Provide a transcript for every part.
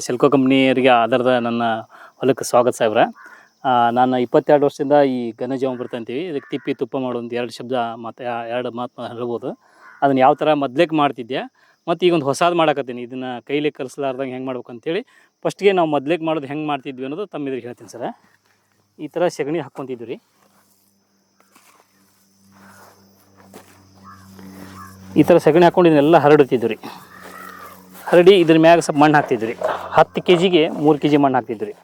ಸಿಲ್ಕೋ ಕಂಪ್ನಿಯವರಿಗೆ ಆಧಾರದ ನನ್ನ ಹೊಲಕ್ಕೆ ಸ್ವಾಗತ ಸಾಹೇಬ್ರ. ನಾನು 22 ವರ್ಷದಿಂದ ಈ ಘನಜೀವಾಮೃತ ಅಂತೀವಿ, ಇದಕ್ಕೆ ತಿಪ್ಪಿ ತುಪ್ಪ ಮಾಡೋ ಒಂದು 2 ಶಬ್ದ ಮತ್ತು 2 ಮಾತು ಹೇಳ್ಬೋದು. ಅದನ್ನು ಯಾವ ಥರ ಮೊದಲೇಗೆ ಮಾಡ್ತಿದ್ದೆ ಮತ್ತು ಈಗ ಒಂದು ಹೊಸದು ಮಾಡಕತ್ತೀನಿ. ಇದನ್ನು ಕೈಲಿ ಕಲಿಸ್ಲಾರ್ದಂಗೆ ಹೆಂಗೆ ಮಾಡ್ಬೇಕು ಅಂತೇಳಿ ಫಸ್ಟ್ಗೆ ನಾವು ಮೊದಲೇಗೆ ಮಾಡೋದು ಹೆಂಗೆ ಮಾಡ್ತಿದ್ವಿ ಅನ್ನೋದು ತಮ್ಮ ಇದ್ರಿಗೆ ಹೇಳ್ತೀನಿ ಸರ. ಈ ಥರ ಸಗಣಿ ಹಾಕ್ಕೊತಿದ್ವಿ ರೀ. ಈ ಥರ ಸಗಣಿ ಹಾಕ್ಕೊಂಡು ಇದನ್ನೆಲ್ಲ ಹರಡ್ತಿದ್ವಿ ರೀ. ಹರಡಿ ಇದ್ರ ಮ್ಯಾಗ ಸ್ವಲ್ಪ ಮಣ್ಣು ಹಾಕ್ತಿದ್ವಿ ರೀ. 10 kgಗೆ 3 kg ಮಣ್ಣು ಹಾಕ್ತಿದ್ವಿ ರೀ.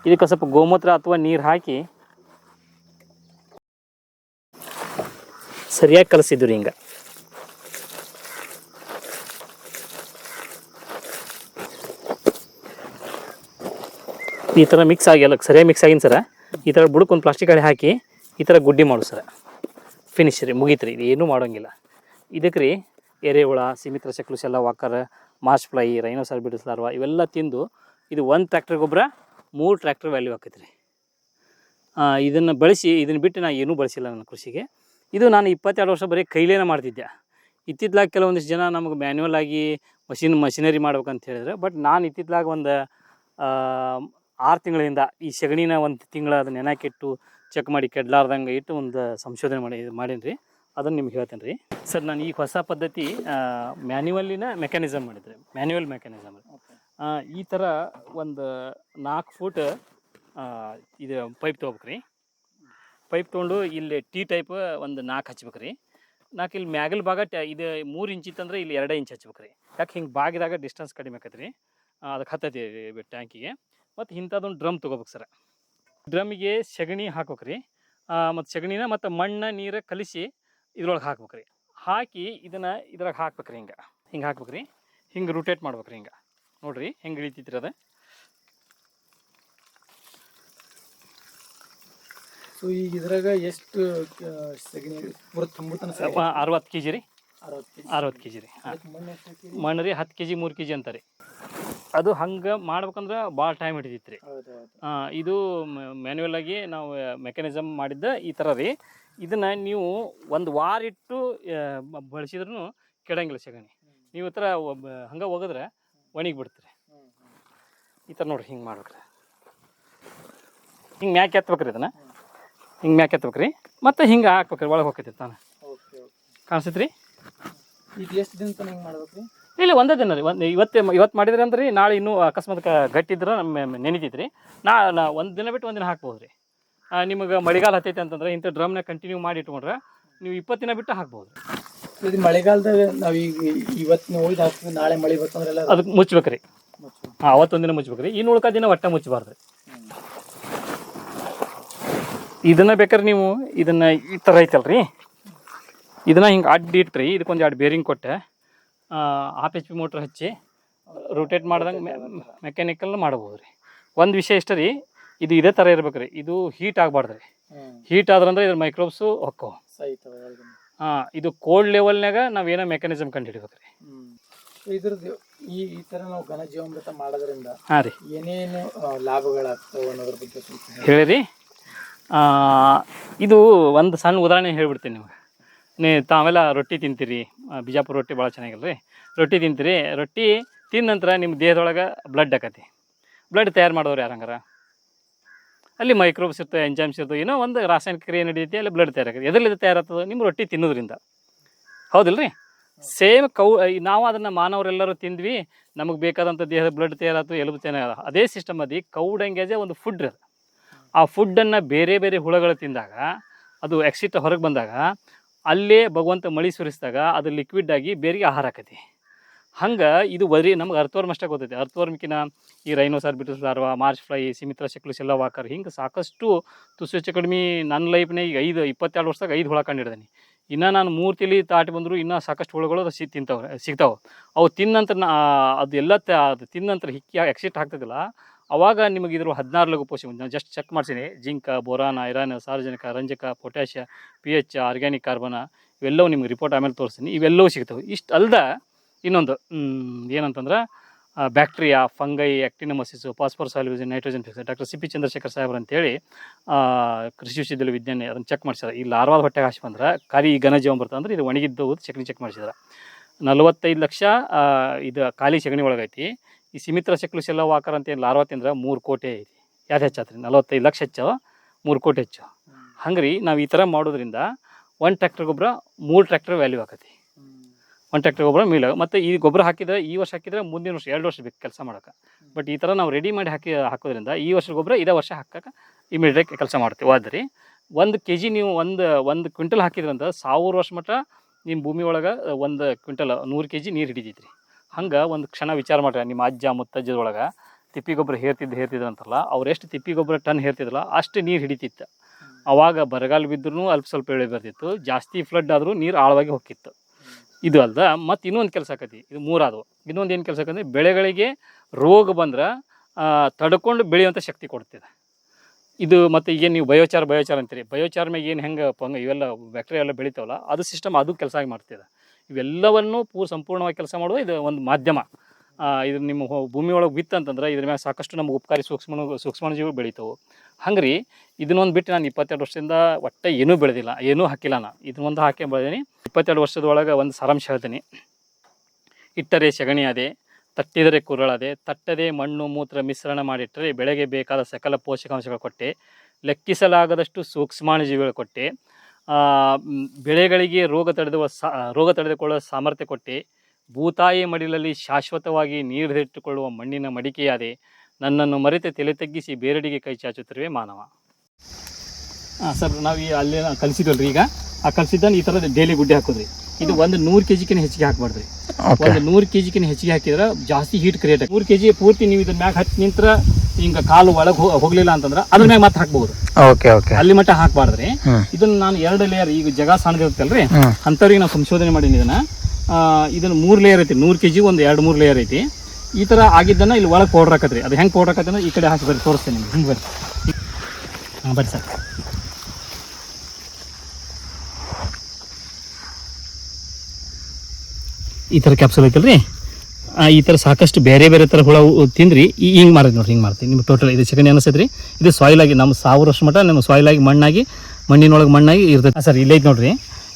ಇದಕ್ಕೆ ಸ್ವಲ್ಪ ಗೋಮೂತ್ರ ಅಥವಾ ನೀರು ಹಾಕಿ ಸರಿಯಾಗಿ ಕಲಿಸಿದ್ವಿ ರೀ. ಹಿಂಗೆ ಈ ಥರ ಮಿಕ್ಸ್ ಆಗಿ ಎಲ್ಲ ಸರಿಯಾಗಿ ಮಿಕ್ಸ್ ಆಗಿನ ಸರ ಈ ಥರ ಬುಡಕ್ಕೆ ಒಂದು ಪ್ಲಾಸ್ಟಿಕ್ ಹಳೆ ಹಾಕಿ ಈ ಥರ ಗುಡ್ಡಿ ಮಾಡು ಸರ. ಫಿನಿಶ್ ರೀ, ಮುಗೀತು ರೀ. ಇದು ಏನೂ ಮಾಡೋಂಗಿಲ್ಲ. ಇದಕ್ಕೆ ರೀ ಎರೆಹುಳ, ಸಿಮಿತ್ರ ಶಕ್ಲುಶೆಲ್ಲ ವಾಕರ್, ಮಾರ್ಚ್ ಫ್ಲೈ, ರೈನೋಸಾರ್ಬಿಡಸ್ ಲಾರ್ವಾ ಇವೆಲ್ಲ ತಿಂದು ಇದು 1 ಟ್ರ್ಯಾಕ್ಟರ್ ಗೊಬ್ಬರ 3 ಟ್ರ್ಯಾಕ್ಟರ್ ವ್ಯಾಲ್ಯೂ ಆಕೈತೆ ರೀ. ಇದನ್ನು ಬಳಸಿ, ಇದನ್ನು ಬಿಟ್ಟು ನಾನು ಏನೂ ಬಳಸಿಲ್ಲ ನನ್ನ ಕೃಷಿಗೆ. ಇದು ನಾನು 22 ವರ್ಷ ಬರೀ ಕೈಲೇನೆ ಮಾಡ್ತಿದ್ದೆ. ಇತ್ತಿತ್ತಲಾಗಿ ಕೆಲವೊಂದಿಷ್ಟು ಜನ ನಮಗೆ ಮ್ಯಾನ್ಯುವಲ್ ಆಗಿ ಮಷಿನರಿ ಮಾಡ್ಬೇಕಂತ ಹೇಳಿದ್ರೆ, ಬಟ್ ನಾನು ಇತ್ತಿತ್ತಲಾಗಿ ಒಂದು 6 ತಿಂಗಳಿಂದ ಈ ಸಗಣಿನ 1 ತಿಂಗಳು ಅದನ್ನ ನೆನಕಿಟ್ಟು ಚೆಕ್ ಮಾಡಿ ಕೆಡ್ಲಾರ್ದಂಗೆ ಇಟ್ಟು ಒಂದು ಸಂಶೋಧನೆ ಮಾಡೀನಿ ರೀ. ಅದನ್ನು ನಿಮ್ಗೆ ಹೇಳ್ತೇನೆ ರೀ ಸರ್. ನಾನು ಈ ಹೊಸ ಪದ್ಧತಿ ಮ್ಯಾನ್ಯುವಲ್ಲಿನ ಮೆಕ್ಯಾನಿಸಮ್ ಮಾಡಿದ್ರಿ, ಮ್ಯಾನ್ಯುವಲ್ ಮೆಕ್ಯಾನಿಸಮ್. ಈ ಥರ ಒಂದು 4 ಫೂಟ್ ಇದು ಪೈಪ್ ತೊಗೋಬೇಕು ರೀ. ಪೈಪ್ ತೊಗೊಂಡು ಇಲ್ಲಿ T ಟೈಪ್ ಒಂದು 4 ಹಚ್ಬೇಕು ರೀ. 4 ಇಲ್ಲಿ ಮ್ಯಾಗಲ್ ಭಾಗ ಇದು 3 ಇಂಚ್ ಇತ್ತಂದ್ರೆ ಇಲ್ಲಿ 2 ಇಂಚ್ ಹಚ್ಬೇಕು ರೀ. ಯಾಕೆ ಹಿಂಗೆ ಬಾಗಿದಾಗ ಡಿಸ್ಟೆನ್ಸ್ ಕಡಿಮೆ ಆಕೈತೆ ರೀ. ಅದಕ್ಕೆ ಹತ್ತೈತಿ ಟ್ಯಾಂಕಿಗೆ. ಮತ್ತು ಇಂಥದ್ದೊಂದು ಡ್ರಮ್ ತೊಗೋಬೇಕು ಸರ್. ಡ್ರಮ್ಮಿಗೆ ಸಗಣಿ ಹಾಕ್ಬೇಕು ರೀ. ಮತ್ತು ಸಗಣಿನ ಮತ್ತು ಮಣ್ಣು ನೀರು ಕಲಿಸಿ ಇದ್ರೊಳಗೆ ಹಾಕ್ಬೇಕು ರೀ. ಹಾಕಿ ಇದನ್ನು ಇದ್ರಾಗ ಹಾಕ್ಬೇಕು ರೀ. ಹಿಂಗೆ ಹಾಕ್ಬೇಕು ರೀ. ಹಿಂಗೆ ರೊಟೇಟ್ ಮಾಡ್ಬೇಕು ರೀ. ಹಿಂಗೆ ನೋಡಿರಿ ಹೆಂಗೆ ಇಳಿತೈತ್ರಿ ಅದು. ಸೊ ಈಗ ಇದ್ರಾಗ ಎಷ್ಟು ಸಗಣಿ 60 kg ರೀ. 60 kg ರೀ. ಮಣ್ಣು ರೀ 10 kg 3 kg ಅಂತಾರೆ. ಅದು ಹಂಗೆ ಮಾಡ್ಬೇಕಂದ್ರೆ ಭಾಳ ಟೈಮ್ ಹಿಡಿತೈತೆ ರೀ. ಇದು ಮ್ಯಾನ್ಯುವಲ್ ಆಗಿ ನಾವು ಮೆಕ್ಯಾನಿಸಮ್ ಮಾಡಿದ್ದ ಈ ಥರ ರೀ. ಇದನ್ನು ನೀವು 1 ವಾರ ಇಟ್ಟು ಬಳಸಿದ್ರೂ ಕೆಡಂಗಿಲ್ಲ ಸಗಣಿ. ನೀವು ಈ ಥರ ಹಂಗೆ ಒಗೆದ್ರೆ ಒಣಗಿ ಬಿಡ್ತೀರಿ. ಈ ಥರ ನೋಡಿರಿ ಹಿಂಗೆ ಮಾಡ್ಬೇಕ್ರಿ. ಹಿಂಗೆ ಮ್ಯಾಕೆ ಎತ್ಬೇಕ್ರಿ. ಇದನ್ನು ಹಿಂಗೆ ಮ್ಯಾಕೆ ಎತ್ಬೇಕ್ರಿ. ಮತ್ತು ಹಿಂಗೆ ಹಾಕ್ಬೇಕ್ರಿ. ಒಳಗೆ ಹೋಗ್ತೈತಿ ತಾನೆ. ಕಾಣಿಸ್ತೈತೆ ರೀ. ಇದು ಎಷ್ಟು ದಿನ ತನಕ ಹಿಂಗೆ ಮಾಡ್ಬೇಕು ರೀ? ಇಲ್ಲ, ಒಂದೇ ದಿನ ರೀ. ಇವತ್ತು ಮಾಡಿದ್ರಿ ಅಂದ್ರೆ ರೀ ನಾಳೆ ಇನ್ನೂ ಅಕಸ್ಮಾತ್ ಗಟ್ಟಿದ್ರೆ ನೆನಿತೈತೆ ರೀ. ಒಂದು ದಿನ ಬಿಟ್ಟು ಒಂದು ದಿನ ಹಾಕ್ಬೋದು ರೀ. ನಿಮಗೆ ಮಳೆಗಾಲ ಹತ್ತೈತೆ ಅಂತಂದ್ರೆ ಇಂಥ ಡ್ರಮ್ನ ಕಂಟಿನ್ಯೂ ಮಾಡಿ ಇಟ್ಕೊಂಡ್ರೆ ನೀವು 20 ದಿನ ಬಿಟ್ಟು ಹಾಕ್ಬೋದು ರೀ. ಇದು ಮಳೆಗಾಲದಾಗ ನಾವು ಈಗ ಇವತ್ತು ಒಯ್ದು ಹಾಕ್ತೀವಿ, ನಾಳೆ ಮಳೆ ಬರ್ತಂದ್ರೆಲ್ಲ ಅದಕ್ಕೆ ಮುಚ್ಬೇಕು ರೀ. ಅವತ್ತೊಂದಿನ ಮುಚ್ಬೇಕು ರೀ. ಇನ್ನು ಉಳ್ಕೋ ದಿನ ಒಟ್ಟ ಮುಚ್ಚಬಾರ್ದು ರೀ. ಇದನ್ನು ಬೇಕಾದ್ರೆ ನೀವು ಇದನ್ನು ಈ ಥರ ಐತಲ್ಲ ರೀ, ಇದನ್ನು ಹಿಂಗೆ ಅಡ್ಡಿ ಇಟ್ರಿ. ಇದಕ್ಕೊಂದು 2 ಬೇರಿಂಗ್ ಕೊಟ್ಟೆ 1/2 HP ಮೋಟ್ರ್ ಹಚ್ಚಿ ರೊಟೇಟ್ ಮಾಡ್ದಂಗೆ ಮೆಕ್ಯಾನಿಕಲ್ ಮಾಡ್ಬೋದು ರೀ. ಒಂದು ವಿಷಯ ಇಷ್ಟ ರೀ, ಇದು ಇದೇ ಥರ ಇರ್ಬೇಕು ರೀ. ಇದು ಹೀಟ್ ಆಗಬಾರ್ದು ರೀ. ಹೀಟ್ ಆದ್ರಂದ್ರೆ ಇದ್ರ ಮೈಕ್ರೋಬ್ಸು ಹೊಕ್ಕವು. ಇದು ಕೋಲ್ಡ್ ಲೆವೆಲ್ನಾಗ ನಾವೇನೋ ಮೆಕ್ಯಾನಿಸಮ್ ಕಂಡು ಹಿಡಿಬೇಕು ರೀ. ಇದ್ರದ್ದು ಈ ಥರ ನಾವು ಘನಜೀವಾಮೃತ ಮಾಡೋದ್ರಿಂದ ಹಾಂ ರೀ ಏನೇನು ಲಾಭಗಳಾಗ್ತವೆ ಅನ್ನೋದ್ರ ಬಗ್ಗೆ ಹೇಳಿರಿ. ಇದು ಒಂದು ಸಣ್ಣ ಉದಾಹರಣೆ ಹೇಳ್ಬಿಡ್ತೀನಿ ನಿಮಗೆ. ತಾವೆಲ್ಲ ರೊಟ್ಟಿ ತಿಂತೀರಿ, ಬಿಜಾಪುರ ರೊಟ್ಟಿ ಭಾಳ ಚೆನ್ನಾಗಿಲ್ಲ ರೀ. ರೊಟ್ಟಿ ತಿಂತೀರಿ. ರೊಟ್ಟಿ ತಿಂದ ನಂತರ ನಿಮ್ಮ ದೇಹದೊಳಗೆ ಬ್ಲಡ್ ಆಕತಿ. ಬ್ಲಡ್ ತಯಾರು ಮಾಡೋರು ಯಾರಂಗಾರ ಅಲ್ಲಿ ಮೈಕ್ರೋಬ್ಸ್ ಇರ್ತವೆ, ಎಂಜೈಮ್ಸ್ ಇರ್ತವೆ, ಏನೋ ಒಂದು ರಾಸಾಯನಿಕ ಕ್ರಿಯೆ ನಡೀತಿ, ಅಲ್ಲಿ ಬ್ಲಡ್ ತಯಾರಾಕತಿ. ಎದರಲ್ಲಿ ತಯಾರಾಗ್ತದೆ? ನಿಮ್ಮ ರೊಟ್ಟಿ ತಿನ್ನೋದ್ರಿಂದ. ಹೌದಿಲ್ಲ ರೀ? ಸೇಮ್ ನಾವು ಅದನ್ನು ಮಾನವರೆಲ್ಲರೂ ತಿಂದ್ವಿ, ನಮಗೆ ಬೇಕಾದಂಥ ದೇಹದ ಬ್ಲಡ್ ತಯಾರಾಯ್ತು, ಎಲುಬು ತಯಾರ. ಅದೇ ಸಿಸ್ಟಮ್ ಅದು ಕೌಡಂಗೇಜೆ ಒಂದು ಫುಡ್ ಅದು. ಆ ಫುಡ್ಡನ್ನು ಬೇರೆ ಬೇರೆ ಹುಳಗಳು ತಿಂದಾಗ ಅದು ಎಕ್ಸಿಟ್ ಹೊರಗೆ ಬಂದಾಗ ಅಲ್ಲೇ ಭಗವಂತ ಮಳಿ ಸುರಿಸಿದಾಗ ಅದು ಲಿಕ್ವಿಡ್ ಆಗಿ ಬೇರೆಗೆ ಆಹಾರ ಆಕತಿ. ಹಂಗೆ ಇದು ಬರೀ ನಮ್ಗೆ ಅರ್ಥವರ್ಮ್ ಅಷ್ಟೇ ಗೊತ್ತೈತಿ. ಅರ್ಥವರ್ಮ್ಕಿನ ಈ ರೈನೋಸಾರ್ಬಿಡಸ್ ಲಾರ್ವಾ, ಮಾರ್ಚ್ ಫ್ಲೈ, ಸಿಮಿತ್ರ ಶಕ್ಲುಶೆಲ್ಲ ವಾಕರ್ ಹಿಂಗೆ ಸಾಕಷ್ಟು ತುಸು ಹೆಚ್ಚು ಕಡಿಮೆ ನನ್ನ ಲೈಫ್ನಾಗ ಈಗ 22 ವರ್ಷದಾಗ 5 ಹುಳ ಕಂಡಿಡ್ದೀನಿ. ಇನ್ನು ನಾನು 3 ತಿಳಿ ತಾಟಿ ಬಂದರೂ ಇನ್ನೂ ಸಾಕಷ್ಟು ಹುಳುಗಳು ಅದು ಸಿಗ್ತಾವೆ. ಅವು ತಿನ್ನಂತರ ಅದೆಲ್ಲ ಅದು ತಿನ್ನಂತರ ಹಿಕ್ಕಿ ಎಕ್ಸಿಟ್ ಆಗ್ತದಿಲ್ಲ. ಅವಾಗ ನಿಮಗೆ ಇದ್ರ 16 ಲಘು ಪೋಷಕ ನಾನು ಜಸ್ಟ್ ಚೆಕ್ ಮಾಡ್ತೀನಿ. ಜಿಂಕ, ಬೋರಾನ್, ಐರನ್, ಸಾರಜನಕ, ರಂಜಕ, ಪೊಟ್ಯಾಷಿಯ, pH, ಆರ್ಗ್ಯಾನಿಕ್ ಕಾರ್ಬನ್ ಇವೆಲ್ಲವೂ ನಿಮ್ಗೆ ರಿಪೋರ್ಟ್ ಆಮೇಲೆ ತೋರಿಸ್ತೀನಿ. ಇವೆಲ್ಲವೂ ಸಿಗ್ತವೆ. ಇಷ್ಟು ಅಲ್ದ ಇನ್ನೊಂದು ಏನಂತಂದ್ರೆ bacteria, fungi, actinomycetes, phosphorus soluble nitrogen fixer doctor C.P. Chandrashekar ಸಾಹೇಬ್ರು ಅಂತೇಳಿ ಕೃಷಿ ವಿಶ್ವವಿದ್ಯಾಲಯ ವಿಜ್ಞಾನಿ ಅದನ್ನು ಚೆಕ್ ಮಾಡಿಸಿದಾರೆ. ಈ ಲಾರ್ವಾದ ಹೊಟ್ಟೆಗೆ ಹಾಸಿ ಬಂದ್ರೆ ಖಾಲಿ ಈ ಘನಜೀವಾಮೃತ ಅಂದ್ರೆ ಇದು ಒಣಗಿದ್ದು ಸಗಣಿ ಚೆಕ್ ಮಾಡಿಸಿದಾರೆ. 45 ಲಕ್ಷ ಇದು ಖಾಲಿ ಸಗಣಿ ಒಳಗೈತಿ. ಈ ಸಿಮಿತ್ರ ಶಕ್ಲುಶೆಲ್ಲ ವಾಕರ್ ಅಂತ ಏನು ಲಾರ್ವಾ ತಿಂದ್ರೆ 3 ಕೋಟಿ ಐತಿ. ಯಾವ್ದು ಹೆಚ್ಚಾತ್ರಿ 45 ಲಕ್ಷ ಹೆಚ್ಚು 3 ಕೋಟಿ ಹೆಚ್ಚು. ಹಂಗ್ರಿ ನಾವು ಈ ಥರ ಮಾಡೋದ್ರಿಂದ 1 ಟ್ರ್ಯಾಕ್ಟರ್ ಗೊಬ್ಬರ 3 ಟ್ರ್ಯಾಕ್ಟರ್ ವ್ಯಾಲ್ಯೂ ಆಕತಿ. 1 ಟ್ರ್ಯಾಕ್ಟರ್ ಗೊಬ್ಬರ ಮೀಲ ಮತ್ತು ಈ ಗೊಬ್ಬರ ಹಾಕಿದ್ರೆ ಈ ವರ್ಷ ಹಾಕಿದ್ರೆ ಮುಂದಿನ ವರ್ಷ 2 ವರ್ಷ ಬೇಕು ಕೆಲಸ ಮಾಡೋಕೆ. ಬಟ್ ಈ ಥರ ನಾವು ರೆಡಿ ಮಾಡಿ ಹಾಕೋದ್ರಿಂದ ಈ ವರ್ಷದ ಗೊಬ್ಬರ ಇದೇ ವರ್ಷ ಹಾಕಕ್ಕೆ ಇಮಿಡಿಯೇಟ್ ಕೆಲಸ ಮಾಡ್ತೀವಿ. ಆದ್ರಿ 1 kg ನೀವು ಒಂದು ಕ್ವಿಂಟಲ್ ಹಾಕಿದ್ರಂತ 1000 ವರ್ಷ ಮಟ್ಟ ನಿಮ್ಮ ಭೂಮಿ ಒಳಗೆ 1 ಕ್ವಿಂಟಲ್ 100 kg ನೀರು ಹಿಡಿತೈತ್ರಿ. ಹಂಗೆ ಒಂದು ಕ್ಷಣ ವಿಚಾರ ಮಾಡ್ರಿ, ನಿಮ್ಮ ಅಜ್ಜ ಮುತ್ತಜ್ಜದೊಳಗೆ ತಿಪ್ಪಿ ಗೊಬ್ಬರ ಹೇರ್ತಿದ್ರು ಅಂತಲ್ಲ, ಅವ್ರು ಎಷ್ಟು ತಿಪ್ಪಿ ಗೊಬ್ಬರ ಟನ್ ಹೇರ್ತಿದ್ರಲ್ಲ ಅಷ್ಟು ನೀರು ಹಿಡಿತಿತ್ತು. ಅವಾಗ ಬರಗಾಲ ಬಿದ್ದರೂ ಅಲ್ಪ ಸ್ವಲ್ಪ ಬೆಳೆ ಬರ್ತಿತ್ತು, ಜಾಸ್ತಿ ಫ್ಲಡ್ ಆದರೂ ನೀರು ಆಳವಾಗಿ ಹೋಗಿತ್ತು. ಇದು ಅಲ್ದ ಮತ್ತು ಇನ್ನೊಂದು ಕೆಲಸ ಆಕತಿ, ಇದು 3 ಆದವು. ಇನ್ನೊಂದು ಏನು ಕೆಲಸ ಆಕಂದ್ರೆ ಬೆಳೆಗಳಿಗೆ ರೋಗ ಬಂದ್ರೆ ತಡ್ಕೊಂಡು ಬೆಳೆಯುವಂಥ ಶಕ್ತಿ ಕೊಡ್ತಿದೆ ಇದು. ಮತ್ತು ಏನು ನೀವು ಬಯೋಚಾರ ಅಂತೀರಿ, ಬಯೋಚಾರ ಮ್ಯಾಗ ಏನು ಹೆಂಗೆ ಇವೆಲ್ಲ ಬ್ಯಾಕ್ಟೀರಿಯಾ ಎಲ್ಲ ಬೆಳಿತಾವಲ್ಲ ಅದು ಸಿಸ್ಟಮ್ ಅದು ಕೆಲಸ ಆಗಿ ಮಾಡ್ತಿದೆ. ಇವೆಲ್ಲವನ್ನು ಸಂಪೂರ್ಣವಾಗಿ ಕೆಲಸ ಮಾಡುವ ಇದು ಒಂದು ಮಾಧ್ಯಮ. ಇದು ನಿಮ್ಮ ಭೂಮಿ ಒಳಗೆ ಬಿತ್ತು ಅಂತಂದ್ರೆ ಇದ್ರ ಮ್ಯಾಗ ಸಾಕಷ್ಟು ನಮ್ಗೆ ಉಪಕಾರಿ ಸೂಕ್ಷ್ಮಾಣುಜೀವಿಗಳು ಬೆಳಿತಾವೆ. ಹಂಗ್ರಿ ಇದನ್ನೊಂದು ಬಿಟ್ಟು ನಾನು 22 ವರ್ಷದಿಂದ ಒಟ್ಟೆ ಏನೂ ಬೆಳೆದಿಲ್ಲ, ಏನೂ ಹಾಕಿಲ್ಲ. ನಾನು ಇದನ್ನೊಂದು ಹಾಕಿ ಬೆಳೆದೀನಿ. 22 ವರ್ಷದೊಳಗೆ ಒಂದು ಸಾರಾಂಶ ಹೇಳ್ತೀನಿ. ಇಟ್ಟರೆ ಸಗಣಿ ಅದೇ, ತಟ್ಟಿದರೆ ಕುರಳದೆ, ತಟ್ಟದೆ ಮಣ್ಣು ಮೂತ್ರ ಮಿಶ್ರಣ ಮಾಡಿಟ್ಟರೆ ಬೆಳೆಗೆ ಬೇಕಾದ ಸಕಲ ಪೋಷಕಾಂಶಗಳು ಕೊಟ್ಟೆ, ಲೆಕ್ಕಿಸಲಾಗದಷ್ಟು ಸೂಕ್ಷ್ಮಾಣುಜೀವಿಗಳು ಕೊಟ್ಟೆ, ಬೆಳೆಗಳಿಗೆ ರೋಗ ತಡೆದುಕೊಳ್ಳುವ ಸಾಮರ್ಥ್ಯ ಕೊಟ್ಟೆ, ಭೂತಾಯಿ ಮಡಿಲಲ್ಲಿ ಶಾಶ್ವತವಾಗಿ ನೀರಿಟ್ಟುಕೊಳ್ಳುವ ಮಣ್ಣಿನ ಮಡಿಕೆಯಾದೆ, ನನ್ನನ್ನು ಮರೆತು ತಲೆ ತಗ್ಗಿಸಿ ಬೇರೆಡೆಗೆ ಕೈ ಚಾಚುತ್ತಿರುವೆ ಮಾನವ. ಸರ್ ನಾವು ಅಲ್ಲಿ ಕಲಿಸಿದ್ವಲ್ರಿ, ಈಗ ಆ ಕಲಿಸಿದ್ದನ್ನು ಈ ಥರದ ಡೈಲಿ ಗುಡ್ಡೆ ಹಾಕೋದ್ರಿ. ಇದು ಒಂದು 100 kgಕಿಂತ ಹೆಚ್ಚಿಗೆ ಹಾಕಬಾರ್ದ್ರಿ. ಒಂದು 100 kgಕಿಂತ ಹೆಚ್ಚಿಗೆ ಹಾಕಿದ್ರೆ ಜಾಸ್ತಿ ಹೀಟ್ ಕ್ರಿಯೇಟ್ ಆಗಿ 100 kg ಪೂರ್ತಿ ನೀವು ಇದ್ರ ಮ್ಯಾಗ ಹತ್ತಿ ನಿಂತ್ರ ಹಿಂಗೆ ಕಾಲು ಒಳಗೆ ಹೋಗ್ಲಿಲ್ಲ ಅಂತಂದ್ರೆ ಅದ್ರ ಮ್ಯಾಗ ಮತ್ತೆ ಹಾಕ್ಬಹುದು. ಅಲ್ಲಿ ಮಟ್ಟ ಹಾಕಬಾರ್ದ್ರಿ. ಇದನ್ನ ನಾನು 2 ಲೇಯರ್, ಈಗ ಜಗ ಸಣ್ಣದಿರುತ್ತಲ್ರಿ ಅಂಥವ್ರಿಗೆ ನಾವು ಸಂಶೋಧನೆ ಮಾಡೀನಿ. ಇದನ್ನ 3 ಲೇಯರ್ ಐತಿ. 100 kg ಒಂದು 2-3 ಲೇಯರ್ ಐತಿ. ಈ ಥರ ಆಗಿದ್ದನ್ನ ಇಲ್ಲಿ ಒಳಗೆ ಪೌಡ್ರ್ ಹಾಕತ್ರಿ. ಅದು ಹೆಂಗೆ ಪೌಡ್ರ್ ಹಾಕತ್ತೆ ಈ ಕಡೆ ಹಾಕಿ ಬರ್ರಿ, ತೋರಿಸ್ತೇನೆ ನಿಮ್ಗೆ. ಹಿಂಗೆ ಬರ್ರಿ, ಬರ್ರಿ ಸರ್. ಈ ಥರ ಕ್ಯಾಪ್ಸೂಲ್ ಐತಲ್ರಿ, ಈ ಥರ ಸಾಕಷ್ಟು ಬೇರೆ ಬೇರೆ ಥರ ಹುಳ ತಿಂದ್ರಿ ಹಿಂಗೆ ಮಾರಿದ್ ನೋಡ್ರಿ. ಹಿಂಗೆ ಮಾಡ್ತೀವಿ ನಿಮ್ಗೆ ಟೋಟಲ್ ಇದು ಸೆಕೆಂಡ್ ಅನಿಸ್ತೈತೆ. ಇದು ಸಾಯಿಲ್ ಆಗಿ ನಮ್ಮ 1000 ವರ್ಷ ಮಟ್ಟ ನಮ್ಮ ಸಾಯಿಲ್ ಆಗಿ ಮಣ್ಣಿನೊಳಗೆ ಮಣ್ಣಾಗಿ ಇರ್ತೈತೆ. ಸರ್ ಇಲ್ಲೈತೆ ನೋಡ್ರಿ,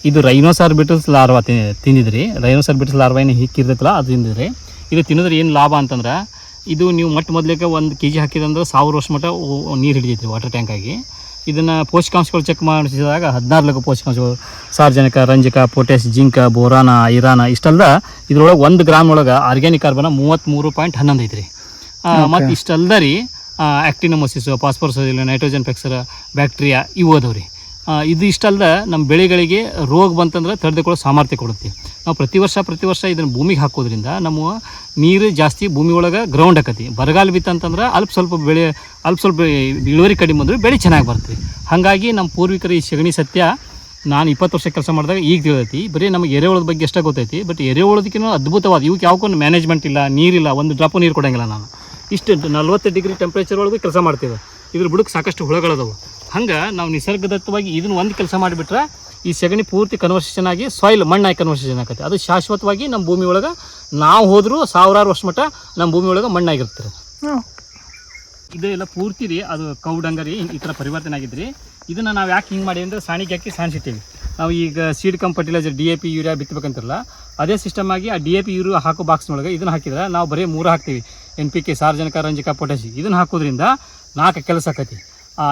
ಇದು ರೈನೋಸಾರ್ಬಿಟಸ್ ಲಾರ್ವಾ ತಿಂದಿದ್ರಿ. ರೈನೋಸಾರ್ಬಿಟಸ್ ಲಾರ್ವಾ ಏನು ಹಿಕ್ಕಿರ್ತೈತಲ್ಲ ಅದು ತಿಂದಿದ್ರಿ. ಇದು ತಿನ್ನೋದ್ರೆ ಏನು ಲಾಭ ಅಂತಂದ್ರೆ, ಇದು ನೀವು ಮೊದಲಿಗೆ 1 kg ಹಾಕಿದಂದ್ರೆ 1000 ವರ್ಷ ಮಟ್ಟ ನೀರು ಹಿಡಿತೈತ್ರಿ ವಾಟರ್ ಟ್ಯಾಂಕಾಗಿ. ಇದನ್ನು ಪೋಷಕಾಂಶಗಳು ಚೆಕ್ ಮಾಡಿಸಿದಾಗ 16 ಲಕ್ಷ ಪೋಷಕಾಂಶಗಳು, ಸಾರ್ವಜನಿಕ, ರಂಜಕ, ಪೊಟ್ಯಾಶ್, ಜಿಂಕ, ಬೋರಾನ, ಐರಾನ ಇಷ್ಟಲ್ದ ಇದ್ರೊಳಗೆ 1 ಗ್ರಾಮ್ ಒಳಗೆ ಆರ್ಗ್ಯಾನಿಕ್ ಕಾರ್ಬನ್ 33.11 ಐತ್ರಿ. ಮತ್ತು ಇಷ್ಟಲ್ದ ರೀ ಆ್ಯಕ್ಟಿನಮೋಸಿಸ್, ಫಾಸ್ಫರಸ್, ನೈಟ್ರೋಜನ್ ಫಿಕ್ಸರ್, ಬ್ಯಾಕ್ಟೀರಿಯಾ ಇವು ಅದಾವ್ರಿ. ಇದು ಇಷ್ಟಲ್ದ ನಮ್ಮ ಬೆಳೆಗಳಿಗೆ ರೋಗ ಬಂತಂದ್ರೆ ತಡೆದುಕೊಳ್ಳೋ ಸಾಮರ್ಥ್ಯ ಕೊಡುತ್ತೆ. ನಾವು ಪ್ರತಿ ವರ್ಷ ಇದನ್ನು ಭೂಮಿಗೆ ಹಾಕೋದ್ರಿಂದ ನಮ್ಮ ನೀರು ಜಾಸ್ತಿ ಭೂಮಿ ಒಳಗೆ ಗ್ರೌಂಡ್ ಆಕತಿ. ಬರಗಾಲ ಬಿತ್ತಂತಂದ್ರೆ ಅಲ್ಪ ಸ್ವಲ್ಪ ಇಳುವರಿ ಕಡಿಮೆ ಬಂದರೆ ಬೆಳೆ ಚೆನ್ನಾಗಿ ಬರ್ತದೆ. ಹಾಗಾಗಿ ನಮ್ಮ ಪೂರ್ವಿಕರು ಈ ಸಗಣಿ ಸತ್ಯ ನಾನು 20 ವರ್ಷ ಕೆಲಸ ಮಾಡಿದಾಗ ಈಗ ತಿಳಿದೈತಿ. ಬರೀ ನಮಗೆ ಎರೆಹುಳದ ಬಗ್ಗೆ ಎಷ್ಟೇ ಗೊತ್ತೈತಿ, ಬಟ್ ಎರೆಹುಳದಕ್ಕಿಂತ ಅದ್ಭುತವಾದ ಇವಕ್ಕೆ ಯಾವಕ್ಕೊಂದು ಮ್ಯಾನೇಜ್ಮೆಂಟ್ ಇಲ್ಲ, ನೀರಿಲ್ಲ, ಒಂದು ಡ್ರಾಪು ನೀರು ಕೊಡೋಂಗಿಲ್ಲ. ನಾನು ಇಷ್ಟು 40 ಡಿಗ್ರಿ ಟೆಂಪ್ರೇಚರ್ ಒಳಗೆ ಕೆಲಸ ಮಾಡ್ತೇವೆ. ಇದ್ರ ಬುಡಕ್ಕೆ ಸಾಕಷ್ಟು ಹುಳಗಳದಾವು. ಹಂಗೆ ನಾವು ನಿಸರ್ಗದತ್ತವಾಗಿ ಇದನ್ನು ಒಂದು ಕೆಲಸ ಮಾಡಿಬಿಟ್ರೆ ಈ ಸಗಣಿ ಪೂರ್ತಿ ಕನ್ವರ್ಸೇಷನ್ ಆಗಿ ಸಾಯಿಲ್ ಮಣ್ಣಾಗಿ ಕನ್ವರ್ಸೇಷನ್ ಆಗುತ್ತೆ. ಅದು ಶಾಶ್ವತವಾಗಿ ನಮ್ಮ ಭೂಮಿ ಒಳಗೆ ನಾವು ಹೋದರೂ 1000 ವರ್ಷ ಮಟ್ಟ ನಮ್ಮ ಭೂಮಿ ಒಳಗೆ ಮಣ್ಣಾಗಿರ್ತಾರೆ. ಇದು ಎಲ್ಲ ಪೂರ್ತಿ ರೀ ಅದು ಕೌಡಂಗರಿ ಈ ಥರ ಪರಿವರ್ತನೆ ಆಗಿದ್ರಿ. ಇದನ್ನು ನಾವು ಯಾಕೆ ಹಿಂಗೆ ಮಾಡಿ ಅಂದರೆ ಸಾಣಿಗೆ ಹಾಕಿ ಸಾಣಿಸಿರ್ತೀವಿ. ನಾವು ಈಗ seed cum fertiliser DAP urea ಬಿತ್ತಬೇಕಂತಿರಲ್ಲ, ಅದೇ ಸಿಸ್ಟಮ್ ಆಗಿ ಆ DAP ಯೂರಿಯಾ ಹಾಕೋ ಬಾಕ್ಸ್ನೊಳಗೆ ಇದನ್ನು ಹಾಕಿದ್ರೆ ನಾವು ಬರೀ 3 ಹಾಕ್ತೀವಿ. NPK, ಸಾರ್ವಜನಿಕ, ರಂಜಕ, ಪೊಟ್ಯಾಶ್. ಇದನ್ನು ಹಾಕೋದ್ರಿಂದ 4 ಕೆಲಸ ಆಕತಿ.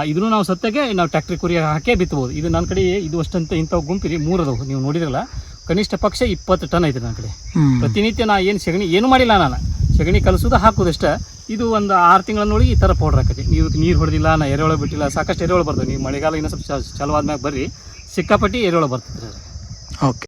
ಇದನ್ನು ನಾವು ಸತ್ತಾಗೆ ನಾವು ಟ್ಯಾಕ್ಟ್ರಿ ಕುರಿ ಹಾಕೇ ಬಿತ್ತಬೋದು. ಇದು ನನ್ನ ಕಡೆ ಇದು ಅಷ್ಟಂತ ಇಂಥವು ಗುಂಪಿರಿ 3 ಅದಾವು. ನೀವು ನೋಡಿದ್ರಲ್ಲ, ಕನಿಷ್ಠ ಪಕ್ಷ 20 ಟನ್ ಐತೆ ನನ್ನ ಕಡೆ. ಪ್ರತಿನಿತ್ಯ ನಾ ಏನು ಸಗಣಿ ಏನು ಮಾಡಿಲ್ಲ, ನಾನು ಸಗಣಿ ಕಲಸೋದು ಹಾಕೋದಷ್ಟೇ. ಇದು ಒಂದು 6 ತಿಂಗಳನ್ನೊಳಗೆ ಈ ಥರ ಪೌಡ್ರ್ ಹಾಕತಿ. ನೀವು ನೀರು ಹೊಡೆದಿಲ್ಲ, ನಾ ಎರೆಹುಳ ಬಿಟ್ಟಿಲ್ಲ, ಸಾಕಷ್ಟು ಎರೆಹುಳ ಬರ್ತದೆ. ನೀವು ಮಳೆಗಾಲ ಇನ್ನೂ ಸ್ವಲ್ಪ ಚಲವಾದ ಮ್ಯಾಗ ಬರ್ರಿ, ಸಿಕ್ಕಾಪಟ್ಟಿ ಎರೆಹುಳ ಬರ್ತದೆ. ಓಕೆ.